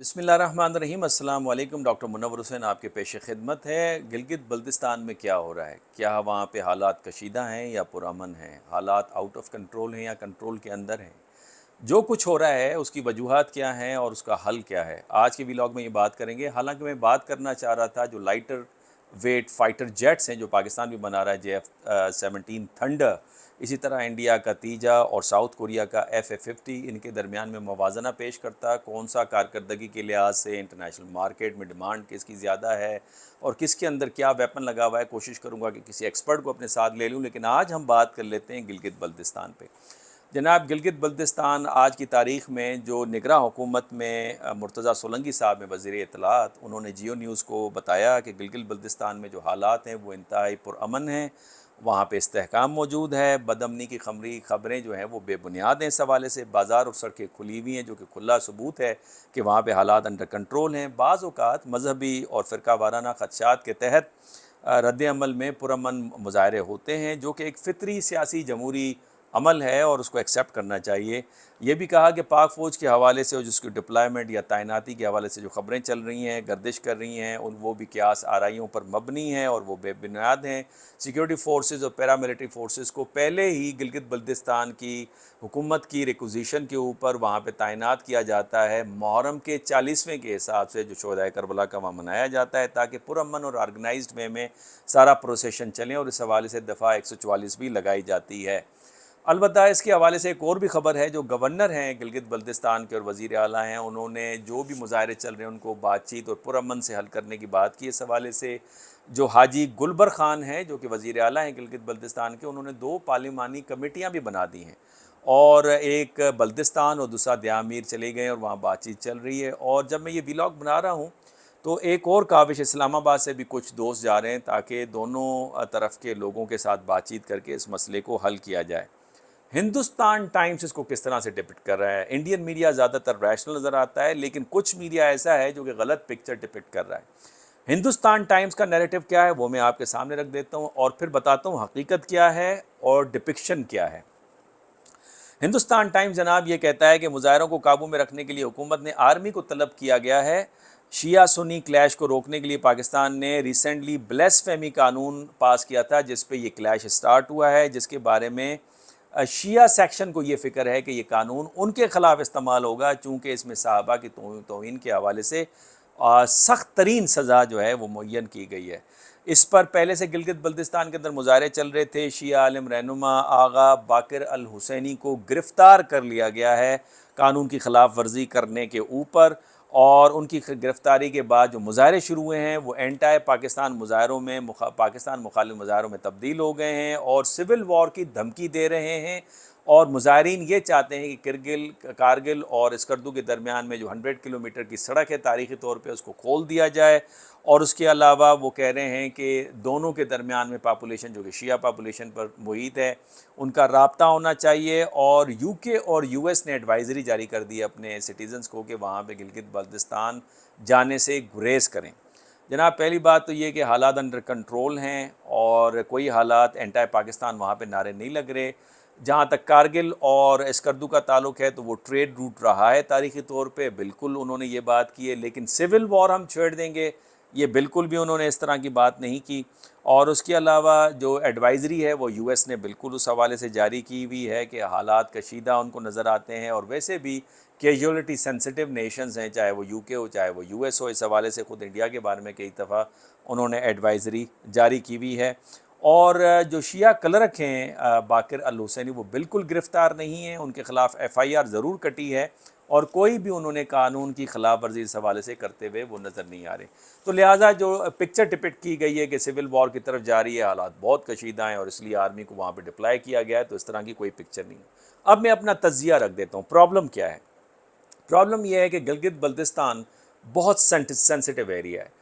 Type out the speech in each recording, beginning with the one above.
बिस्मिल्लाहिर्रहमानिर्रहीम अस्सलाम वालेकुम। डॉक्टर मुनव्वर हुसैन आपके पेश खिदमत है। गिलगित बल्तिस्तान में क्या हो रहा है? क्या वहाँ पे हालात कशीदा हैं या पुरअमन हैं? हालात आउट ऑफ कंट्रोल हैं या कंट्रोल के अंदर हैं? जो कुछ हो रहा है उसकी वजूहात क्या हैं और उसका हल क्या है? आज के व्लॉग में ये बात करेंगे। हालांकि मैं बात करना चाह रहा था जो लाइटर वेट फाइटर जेट्स हैं जो पाकिस्तान भी बना रहा है, JF-17 थंडर, इसी तरह इंडिया का तीजा और साउथ कोरिया का FA-50, इनके दरमियान में मवाजना पेश करता कौन सा कारकर्दगी के लिहाज से इंटरनेशनल मार्केट में डिमांड किसकी ज़्यादा है और किसके अंदर क्या वेपन लगा हुआ है। कोशिश करूँगा कि किसी एक्सपर्ट को अपने साथ ले लूँ, लेकिन आज हम बात कर लेते हैं गिलगित बल्तिस्तान पे। जनाब, गिलगित बल्तिस्तान आज की तारीख़ में जो निगरां हुकूमत में मुर्तज़ा सोलंकी साहब हैं वज़ीर इत्तलात, उन्होंने जियो न्यूज़ को बताया कि गिलगित बल्तिस्तान में जो हालात हैं वो इंतहाई पुरअमन हैं, वहाँ पे इस्तेहकाम मौजूद है। बदअमनी की खबरें जो हैं वो बेबुनियाद हैं। इस हवाले से बाज़ार और सड़कें खुली हुई हैं, जो कि खुला सबूत है कि वहाँ पे हालात अंडर कंट्रोल हैं। बाज़ औक़ात मजहबी और फ़िरका वाराना ख़दशात के तहत रद्द अमल में पुरअमन मुज़ाहरे होते हैं, जो कि एक फ़ितरी सियासी जमहूरी अमल है और उसको एक्सेप्ट करना चाहिए। ये भी कहा कि पाक फ़ौज के हवाले से और जिसकी डिप्लॉयमेंट या तैनाती के हवाले से जो ख़बरें चल रही हैं, गर्दिश कर रही हैं, उन वो भी क़यास आराइयों पर मबनी हैं और वो बेबुनियाद हैं। सिक्योरिटी फोर्सेस और पैरामिलिट्री फोर्सेस को पहले ही गिलगित बल्तिस्तान की हुकूमत की रिक्विजिशन के ऊपर वहाँ पे तैनात किया जाता है, मुहर्रम के 40वें के हिसाब से जो शोहदाए करबला का वहाँ मनाया जाता है, ताकि पुरअमन और ऑर्गेनाइज्ड वे में सारा प्रोसेशन चलें। और इस हवाले से दफ़ा 144 भी लगाई जाती है। अलबत्ता इसके हवाले से एक और भी ख़बर है, जो गवर्नर हैं गिलगित बल्तिस्तान के और वज़ीर आला हैं, उन्होंने जो भी मुज़ाहरे चल रहे हैं उनको बातचीत और पुरअमन से हल करने की बात की। इस हवाले से जो हाजी गुलबर ख़ान हैं, जो कि वज़ीर आला हैं गिलगित बल्तिस्तान के, उन्होंने 2 पार्लिमानी कमेटियाँ भी बना दी हैं और एक बल्तिस्तान और दूसरा दयामीर चले गए और वहाँ बातचीत चल रही है। और जब मैं ये व्लॉग बना रहा हूँ तो एक और काविश इस्लामाबाद से भी कुछ दोस्त जा रहे हैं, ताकि दोनों तरफ के लोगों के साथ बातचीत करके इस मसले को हल किया जाए। हिंदुस्तान टाइम्स इसको किस तरह से डिपिक्ट कर रहा है? इंडियन मीडिया ज़्यादातर रैशनल नज़र आता है, लेकिन कुछ मीडिया ऐसा है जो कि गलत पिक्चर डिपिक्ट कर रहा है। हिंदुस्तान टाइम्स का नैरेटिव क्या है वो मैं आपके सामने रख देता हूँ और फिर बताता हूँ हकीकत क्या है और डिपिक्शन क्या है। हिंदुस्तान टाइम्स जनाब ये कहता है कि मुजाहरों को काबू में रखने के लिए हुकूमत ने आर्मी को तलब किया गया है। शिया सुन्नी क्लैश को रोकने के लिए पाकिस्तान ने रिसेंटली ब्लेसफेमी कानून पास किया था, जिस पे ये क्लैश स्टार्ट हुआ है, जिसके बारे में शिया सेक्शन को ये फ़िक्र है कि ये कानून उनके ख़िलाफ़ इस्तेमाल होगा, चूँकि इसमें सहाबा की तौहीन के हवाले से सख्त तरीन सज़ा जो है वो मुअय्यन की गई है। इस पर पहले से गिलगित बल्तिस्तान के अंदर मुज़ाहरे चल रहे थे। शिया आलिम रहनुमा आगा बाकिर अल हुसैनी को गिरफ़्तार कर लिया गया है कानून की ख़िलाफ़ वर्जी करने के ऊपर, और उनकी गिरफ़्तारी के बाद जो मुज़ाहरे शुरू हुए हैं वो एंटाई पाकिस्तान मुज़ाहरों में पाकिस्तान मुखालिफ मुज़ाहरों में तब्दील हो गए हैं और सिविल वॉर की धमकी दे रहे हैं। और मुज़ाहरीन ये चाहते हैं कि कारगिल और स्कर्दू के दरमियान में जो 100 किलोमीटर की सड़क है तारीख़ी तौर पे उसको खोल दिया जाए। और उसके अलावा वो कह रहे हैं कि दोनों के दरमियान में पॉपुलेशन जो कि शिया पॉपुलेशन पर मुहित है उनका राब्ता होना चाहिए। और UK और US ने एडवाइज़री जारी कर दी है अपने सिटीज़न्स को कि वहाँ पे गिलगित बल्तिस्तान जाने से गुरेज़ करें। जनाब, पहली बात तो ये कि हालात अंडर कंट्रोल हैं और कोई हालात एंटाई पाकिस्तान वहाँ पे नारे नहीं लग रहे। जहाँ तक कारगिल और स्कर्दू का ताल्लुक़ है तो वो ट्रेड रूट रहा है तारीख़ी तौर पे, बिल्कुल उन्होंने ये बात की है, लेकिन सिविल वॉर हम छेड़ देंगे ये बिल्कुल भी उन्होंने इस तरह की बात नहीं की। और उसके अलावा जो एडवाइज़री है वो US ने बिल्कुल उस हवाले से जारी की हुई है कि हालात कशीदा उनको नज़र आते हैं, और वैसे भी कैजुअलिटी सेंसिटिव नेशंस हैं, चाहे वो UK हो चाहे वो US हो। इस हवाले से ख़ुद इंडिया के बारे में कई दफ़ा उन्होंने एडवाइज़री जारी की हुई है। और जो शिया क्लर्क हैं बाकिर अल हुसैनी, वो बिल्कुल गिरफ़्तार नहीं हैं, उनके ख़िलाफ़ FIR ज़रूर कटी है और कोई भी उन्होंने कानून की खिलाफ वर्जी इस हवाले से करते हुए वो नज़र नहीं आ रहे। तो लिहाजा जो पिक्चर डिपिक्ट की गई है कि सिविल वॉर की तरफ जा रही है, हालात बहुत कशीदा हैं और इसलिए आर्मी को वहाँ पे डिप्लॉय किया गया है, तो इस तरह की कोई पिक्चर नहीं है। अब मैं अपना तज्जिया रख देता हूँ। प्रॉब्लम क्या है? प्रॉब्लम यह है कि गिलगित बल्तिस्तान बहुत सेंसिटिव एरिया है।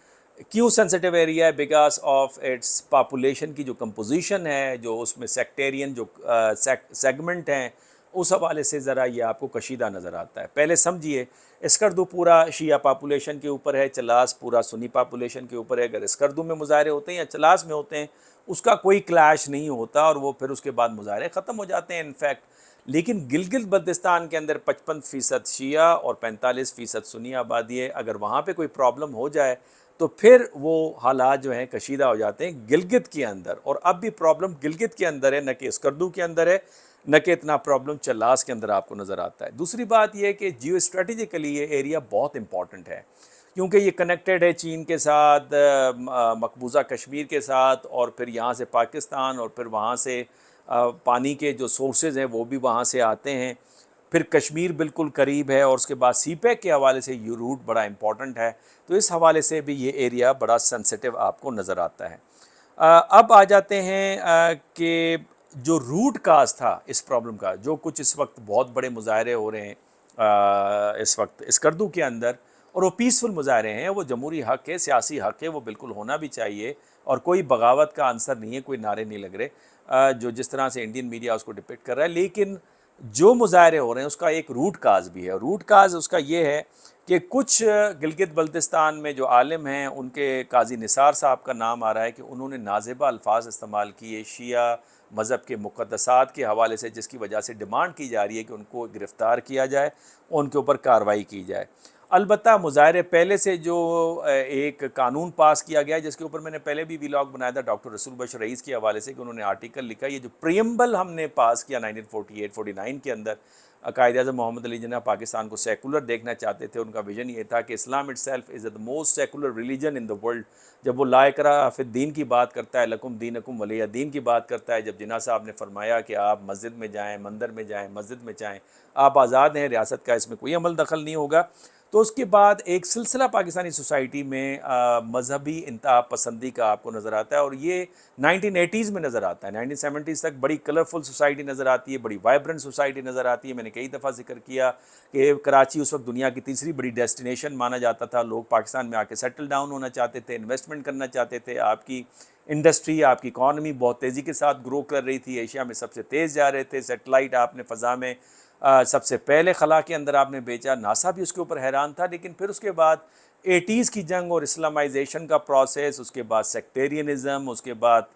क्यों सेंसिटिव एरिया है? बिकॉज ऑफ इट्स पॉपुलेशन की जो कंपोजिशन है, जो उसमें सेक्टेरियन जो सेगमेंट हैं, उस हवाले से ज़रा ये आपको कशीदा नज़र आता है। पहले समझिए, स्कर्दू पूरा शिया पॉपुलेशन के ऊपर है, चलास पूरा सुन्नी पॉपुलेशन के ऊपर है। अगर स्कर्दू में मुजाहरे होते हैं या चलास में होते हैं उसका कोई क्लैश नहीं होता और वो फिर उसके बाद मुजाहरे ख़त्म हो जाते हैं इनफैक्ट। लेकिन गिलगित बल्तिस्तान के अंदर 55% शिया और 45% सुन्नी आबादी है। अगर वहाँ पे कोई प्रॉब्लम हो जाए तो फिर वो हालात जो हैं कशीदा हो जाते हैं गिलगित के अंदर। और अब भी प्रॉब्लम गिलगित के अंदर है, न कि स्कर्दू के अंदर है, न कि इतना प्रॉब्लम चल्लास के अंदर आपको नज़र आता है। दूसरी बात यह है कि जियो स्ट्रेटेजिकली ये एरिया बहुत इंपॉर्टेंट है, क्योंकि ये कनेक्टेड है चीन के साथ, मकबूजा कश्मीर के साथ, और फिर यहाँ से पाकिस्तान, और फिर वहाँ से पानी के जो सोर्सेज हैं वो भी वहाँ से आते हैं। फिर कश्मीर बिल्कुल करीब है, और उसके बाद सी पैक के हवाले से ये रूट बड़ा इंपॉर्टेंट है। तो इस हवाले से भी ये एरिया बड़ा सेंसिटिव आपको नज़र आता है। अब आ जाते हैं कि जो रूट काज था इस प्रॉब्लम का, जो कुछ इस वक्त बहुत बड़े मुजाहरे हो रहे हैं इस वक्त स्कर्दू के अंदर, और वो पीसफुल मुजाहरे हैं, वो जमहूरी हक़ है, सियासी हक़ है, वो बिल्कुल होना भी चाहिए, और कोई बगावत का आंसर नहीं है, कोई नारे नहीं लग रहे जो जिस तरह से इंडियन मीडिया उसको डिपिक्ट कर रहा है। लेकिन जो मुजाहरे हो रहे हैं उसका एक रूट काज भी है। रूट काज उसका ये है कि कुछ गिलगित बल्तिस्तान में जो आलिम हैं, उनके काजी निसार साहब का नाम आ रहा है कि उन्होंने नाज़िबा अल्फाज इस्तेमाल किए शिया मज़हब के मुक़द्दसात के हवाले से, जिसकी वजह से डिमांड की जा रही है कि उनको गिरफ़्तार किया जाए, उनके ऊपर कार्रवाई की जाए। अलबत्ता मुज़ाहरे पहले से जो एक कानून पास किया गया है, जिसके ऊपर मैंने पहले भी व्लॉग बनाया था डॉक्टर रसूल बशर रईस के हवाले से, कि उन्होंने आर्टिकल लिखा, ये जो प्रियम्बल हमने पास किया 1948-49 के अंदर, कायद-ए-आज़म मोहम्मद अली जिन्ना पाकिस्तान को सेकुलर देखना चाहते थे। उनका विजन ये था कि Islam itself is the most secular religion in the world. जब वो ला इकराह फिद्दीन की बात करता है, लकुम दीनकुम वलिय दीन की बात करता है, जब जिन्ना साहब ने फरमाया कि आप मस्जिद में जाएँ, मंदिर में जाएँ, मस्जिद में जाएँ, आप आज़ाद हैं, रियासत का इसमें कोई अमल दखल नहीं होगा। तो उसके बाद एक सिलसिला पाकिस्तानी सोसाइटी में मजहबी इंतहा पसंदी का आपको नज़र आता है, और ये 1980s में नज़र आता है। 1970s तक बड़ी कलरफुल सोसाइटी नज़र आती है, बड़ी वाइब्रेंट सोसाइटी नज़र आती है। मैंने कई दफ़ा जिक्र किया कि कराची उस वक्त दुनिया की तीसरी बड़ी डेस्टिनेशन माना जाता था। लोग पाकिस्तान में आके सेटल डाउन होना चाहते थे, इन्वेस्टमेंट करना चाहते थे। आपकी इंडस्ट्री, आपकी इकॉनमी बहुत तेज़ी के साथ ग्रो कर रही थी, एशिया में सबसे तेज़ जा रहे थे। सेटेलाइट आपने फ़ज़ा में सबसे पहले खला के अंदर आपने बेचा, नासा भी उसके ऊपर हैरान था। लेकिन फिर उसके बाद 80s की जंग और इस्लामाइजेशन का प्रोसेस, उसके बाद सेक्टेरियनिज़म, उसके बाद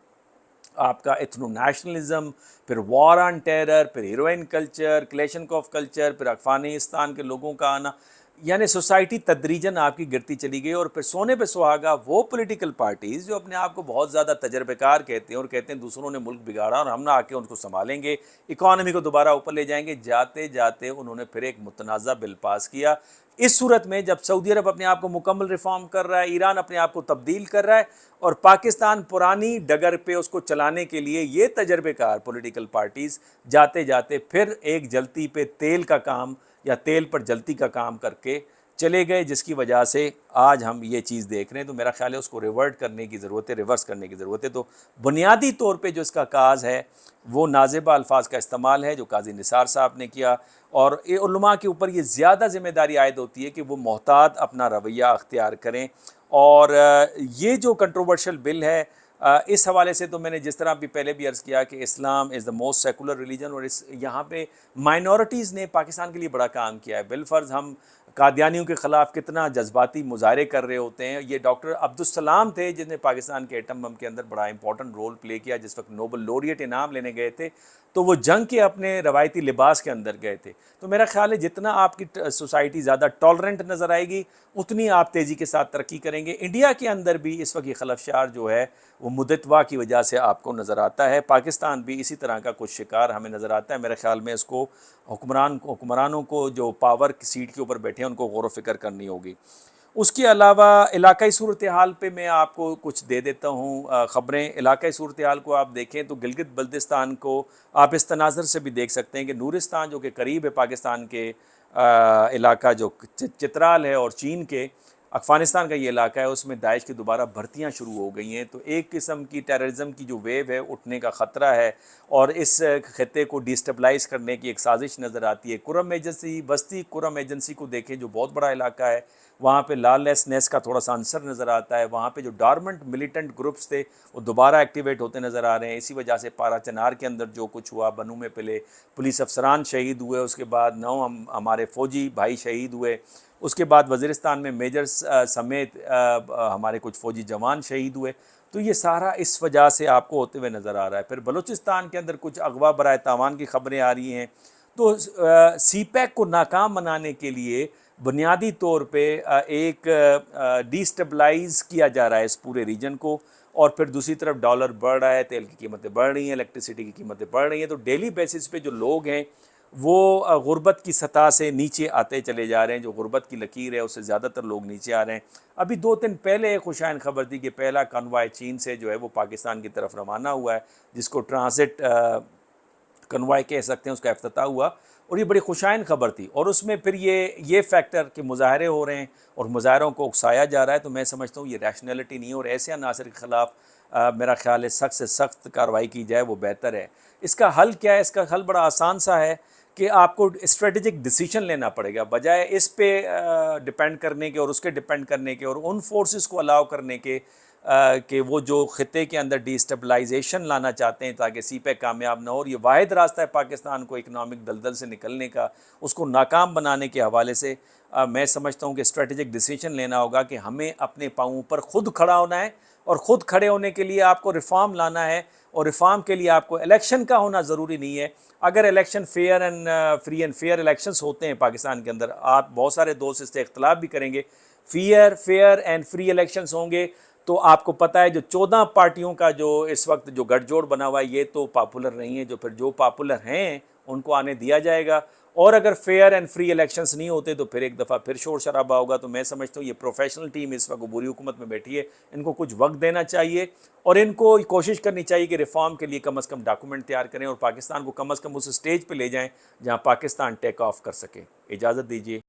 आपका एथनो नेशनलिज्म, फिर वॉर ऑन टेरर, फिर हीरोइन कल्चर, क्लेशनकॉफ कल्चर, फिर अफ़गानिस्तान के लोगों का आना, यानी सोसाइटी तदरीजन आपकी गिरती चली गई। और फिर सोने पे सुहागा वो पॉलिटिकल पार्टीज़ जो अपने आप को बहुत ज़्यादा तजर्बेकार कहते हैं, और कहते हैं दूसरों ने मुल्क बिगाड़ा और हम ना आके उनको संभालेंगे, इकॉनमी को दोबारा ऊपर ले जाएंगे, जाते जाते उन्होंने फिर एक मुतनाज़ा बिल पास किया। इस सूरत में जब सऊदी अरब अपने आप को मुकम्मल रिफॉर्म कर रहा है, ईरान अपने आप को तब्दील कर रहा है, और पाकिस्तान पुरानी डगर पे उसको चलाने के लिए ये तजर्बेकार पॉलिटिकल पार्टीज़ जाते जाते फिर एक जलती पे तेल का काम या तेल पर जलती का काम करके चले गए, जिसकी वजह से आज हम ये चीज़ देख रहे हैं। तो मेरा ख्याल है उसको रिवर्ट करने की ज़रूरत है, रिवर्स करने की ज़रूरत है। तो बुनियादी तौर पे जो इसका काज है वो नाज़िबा अल्फाज का इस्तेमाल है, जो काजी निसार साहब ने किया, और उलमा के ऊपर ये ज़्यादा ज़िम्मेदारी आयद होती है कि वो मोहतात अपना रवैया अख्तियार करें। और ये जो कंट्रोवर्शियल बिल है, इस हवाले से तो मैंने जिस तरह भी पहले भी अर्ज़ किया कि Islam is the most secular religion, और इस यहाँ पे माइनॉरिटीज़ ने पाकिस्तान के लिए बड़ा काम किया है। बिलफ़र्ज़ हम कादियानियों के ख़िलाफ़ कितना जज्बाती मुज़ाहरे कर रहे होते हैं। ये डॉक्टर अब्दुस्सलाम थे जिन्हें पाकिस्तान के एटम बम के अंदर बड़ा इंपॉर्टेंट रोल प्ले किया। जिस वक्त नोबल लॉरिएट इनाम लेने गए थे, तो वो जंग के अपने रवायती लिबास के अंदर गए थे। तो मेरा ख्याल है जितना आपकी सोसाइटी ज़्यादा टॉलरेंट नज़र आएगी, उतनी आप तेज़ी के साथ तरक्की करेंगे। इंडिया के अंदर भी इस वक्त ये खलफशार जो है वो मुद्दतवा की वजह से आपको नज़र आता है। पाकिस्तान भी इसी तरह का कुछ शिकार हमें नज़र आता है। मेरे ख्याल में इसको हुक्मरानों को जो पावर की सीट के ऊपर बैठे हैं उनको गौर व फिक्र करनी होगी। उसके अलावा इलाकाई सूरत हाल पे मैं आपको कुछ दे देता हूँ ख़बरें। इलाकाई सूरत हाल को आप देखें तो गिलगित बल्तिस्तान को आप इस तनाज़र से भी देख सकते हैं कि नूरिस्तान जो कि करीब है पाकिस्तान के इलाका जो चित्राल है, और चीन के अफ़गानिस्तान का ये इलाका है, उसमें दाइश की दोबारा भर्तियाँ शुरू हो गई हैं। तो एक किस्म की टेररिज्म की जो वेव है उठने का ख़तरा है, और इस खत्े को डिस्टेबलाइज़ करने की एक साजिश नज़र आती है। कुरम एजेंसी, बस्ती कुरम एजेंसी को देखें जो बहुत बड़ा इलाका है, वहाँ पे लॉलेसनेस का थोड़ा सा अंसर नज़र आता है। वहाँ पे जो डॉर्मेंट मिलिटेंट ग्रुप्स थे वो दोबारा एक्टिवेट होते नज़र आ रहे हैं। इसी वजह से पारा चनार के अंदर जो कुछ हुआ, बनू में पहले पुलिस अफसरान शहीद हुए, उसके बाद 9 हमारे फ़ौजी भाई शहीद हुए, उसके बाद वज़ीरिस्तान में मेजर्स समेत हमारे कुछ फ़ौजी जवान शहीद हुए। तो ये सारा इस वजह से आपको होते हुए नज़र आ रहा है। फिर बलूचिस्तान के अंदर कुछ अगवा बराए तावान की ख़बरें आ रही हैं। तो सीपैक को नाकाम बनाने के लिए बुनियादी तौर पे एक डिस्टेबलाइज किया जा रहा है इस पूरे रीजन को, और फिर दूसरी तरफ डॉलर बढ़ रहा है, तेल की कीमतें बढ़ रही हैं, इलेक्ट्रिसिटी की कीमतें बढ़ रही हैं, तो डेली बेसिस पे जो लोग हैं वो गुर्बत की सतह से नीचे आते चले जा रहे हैं। जो गुर्बत की लकीर है उससे ज़्यादातर लोग नीचे आ रहे हैं। अभी 2 दिन पहले एक खुशाइन खबर थी कि पहला कन्वॉय चीन से जो है वो पाकिस्तान की तरफ रवाना हुआ है, जिसको ट्रांसिट कन्वॉय कह सकते हैं, उसका इफ्तिताह हुआ, और ये बड़ी खुशाइन खबर थी। और उसमें फिर ये फैक्टर कि मुजाहरे हो रहे हैं और मुजाहरों को उकसाया जा रहा है, तो मैं समझता हूँ ये रैशनैलिटी नहीं है, और ऐसे अनासर के ख़िलाफ़ मेरा ख्याल है सख्त से सख्त कार्रवाई की जाए वो बेहतर है। इसका हल क्या है? इसका हल बड़ा आसान सा है कि आपको स्ट्रेटेजिक डिसीजन लेना पड़ेगा, बजाय इस पे डिपेंड करने के और उसके डिपेंड करने के और उन फोर्सेस को अलाउ करने के कि वो जो ख़ित्ते के अंदर डिस्टेबलाइजेशन लाना चाहते हैं ताकि सीपैक कामयाब ना हो। और ये वाहिद रास्ता है पाकिस्तान को इकनॉमिक दलदल से निकलने का, उसको नाकाम बनाने के हवाले से मैं समझता हूँ कि स्ट्रेटेजिक डिसीजन लेना होगा कि हमें अपने पाँवों पर ख़ुद खड़ा होना है, और ख़ुद खड़े होने के लिए आपको रिफ़ॉर्म लाना है, और रिफ़ॉर्म के लिए आपको इलेक्शन का होना ज़रूरी नहीं है। अगर election fair and free and fair elections होते हैं पाकिस्तान के अंदर, आप बहुत सारे दोस्त इससे इख्तलाफ भी करेंगे, फेयर एंड फ्री इलेक्शंस होंगे, तो आपको पता है जो 14 पार्टियों का जो इस वक्त जो गठजोड़ बना हुआ है ये तो पॉपुलर नहीं है, जो फिर जो पॉपुलर हैं उनको आने दिया जाएगा। और अगर फेयर एंड फ्री इलेक्शंस नहीं होते तो फिर एक दफ़ा फिर शोर शराबा होगा। तो मैं समझता हूँ ये प्रोफेशनल टीम इस वक्त बुरी हुकूमत में बैठी है, इनको कुछ वक्त देना चाहिए और इनको कोशिश करनी चाहिए कि रिफॉर्म के लिए कम अज़ कम डॉक्यूमेंट तैयार करें और पाकिस्तान को कम अज़ कम उस स्टेज पर ले जाएँ जहाँ पाकिस्तान टेक ऑफ कर सके। इजाज़त दीजिए।